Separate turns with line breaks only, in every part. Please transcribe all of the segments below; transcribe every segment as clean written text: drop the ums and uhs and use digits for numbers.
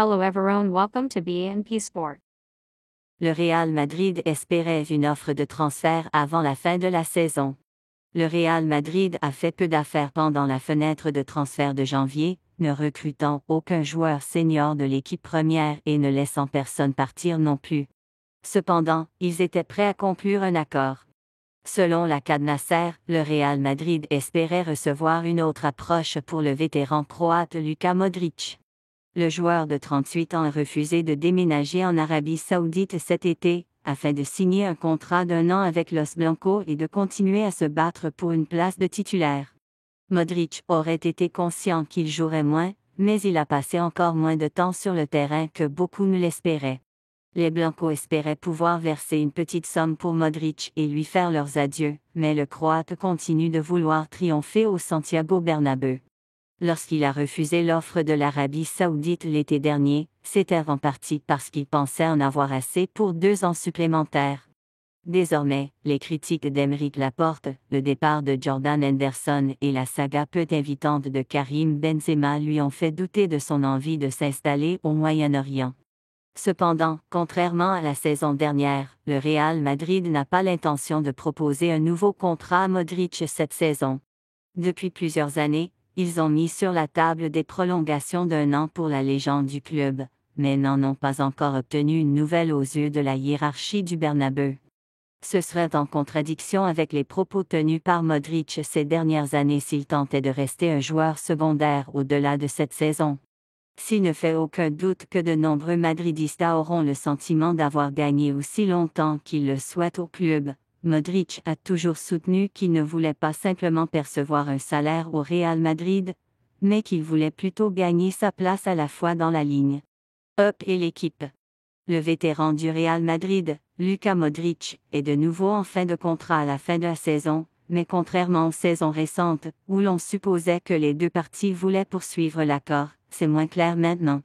Hello everyone, welcome to BNP Sport.
Le Real Madrid espérait une offre de transfert avant la fin de la saison. Le Real Madrid a fait peu d'affaires pendant la fenêtre de transfert de janvier, ne recrutant aucun joueur senior de l'équipe première et ne laissant personne partir non plus. Cependant, ils étaient prêts à conclure un accord. Selon la Cadnasser, le Real Madrid espérait recevoir une autre approche pour le vétéran croate Luka Modric. Le joueur de 38 ans a refusé de déménager en Arabie Saoudite cet été, afin de signer un contrat d'1 an avec Los Blancos et de continuer à se battre pour une place de titulaire. Modric aurait été conscient qu'il jouerait moins, mais il a passé encore moins de temps sur le terrain que beaucoup ne l'espéraient. Les Blancos espéraient pouvoir verser une petite somme pour Modric et lui faire leurs adieux, mais le Croate continue de vouloir triompher au Santiago Bernabéu. Lorsqu'il a refusé l'offre de l'Arabie Saoudite l'été dernier, c'était en partie parce qu'il pensait en avoir assez pour 2 ans supplémentaires. Désormais, les critiques d'Aymeric Laporte, le départ de Jordan Henderson et la saga peu invitante de Karim Benzema lui ont fait douter de son envie de s'installer au Moyen-Orient. Cependant, contrairement à la saison dernière, le Real Madrid n'a pas l'intention de proposer un nouveau contrat à Modric cette saison. Depuis plusieurs années, ils ont mis sur la table des prolongations d'1 an pour la légende du club, mais n'en ont pas encore obtenu une nouvelle aux yeux de la hiérarchie du Bernabéu. Ce serait en contradiction avec les propos tenus par Modric ces dernières années s'il tentait de rester un joueur secondaire au-delà de cette saison. S'il ne fait aucun doute que de nombreux madridistas auront le sentiment d'avoir gagné aussi longtemps qu'ils le souhaitent au club, Modric a toujours soutenu qu'il ne voulait pas simplement percevoir un salaire au Real Madrid, mais qu'il voulait plutôt gagner sa place à la fois dans la ligne Up et l'équipe. Le vétéran du Real Madrid, Luka Modric, est de nouveau en fin de contrat à la fin de la saison, mais contrairement aux saisons récentes, où l'on supposait que les deux parties voulaient poursuivre l'accord, c'est moins clair maintenant.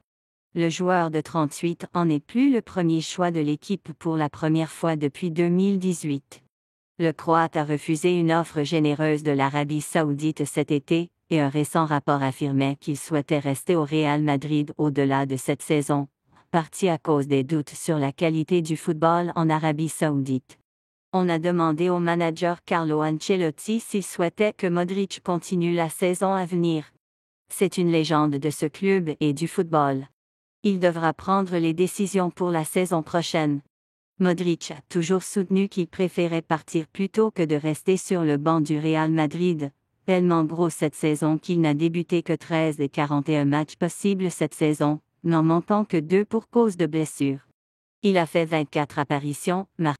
Le joueur de 38 ans n'est plus le premier choix de l'équipe pour la première fois depuis 2018. Le Croate a refusé une offre généreuse de l'Arabie Saoudite cet été, et un récent rapport affirmait qu'il souhaitait rester au Real Madrid au-delà de cette saison, partie à cause des doutes sur la qualité du football en Arabie Saoudite. On a demandé au manager Carlo Ancelotti s'il souhaitait que Modric continue la saison à venir. C'est une légende de ce club et du football. Il devra prendre les décisions pour la saison prochaine. Modric a toujours soutenu qu'il préférait partir plutôt que de rester sur le banc du Real Madrid, tellement gros cette saison qu'il n'a débuté que 13 des 41 matchs possibles cette saison, n'en manquant que 2 pour cause de blessure. Il a fait 24 apparitions, marqué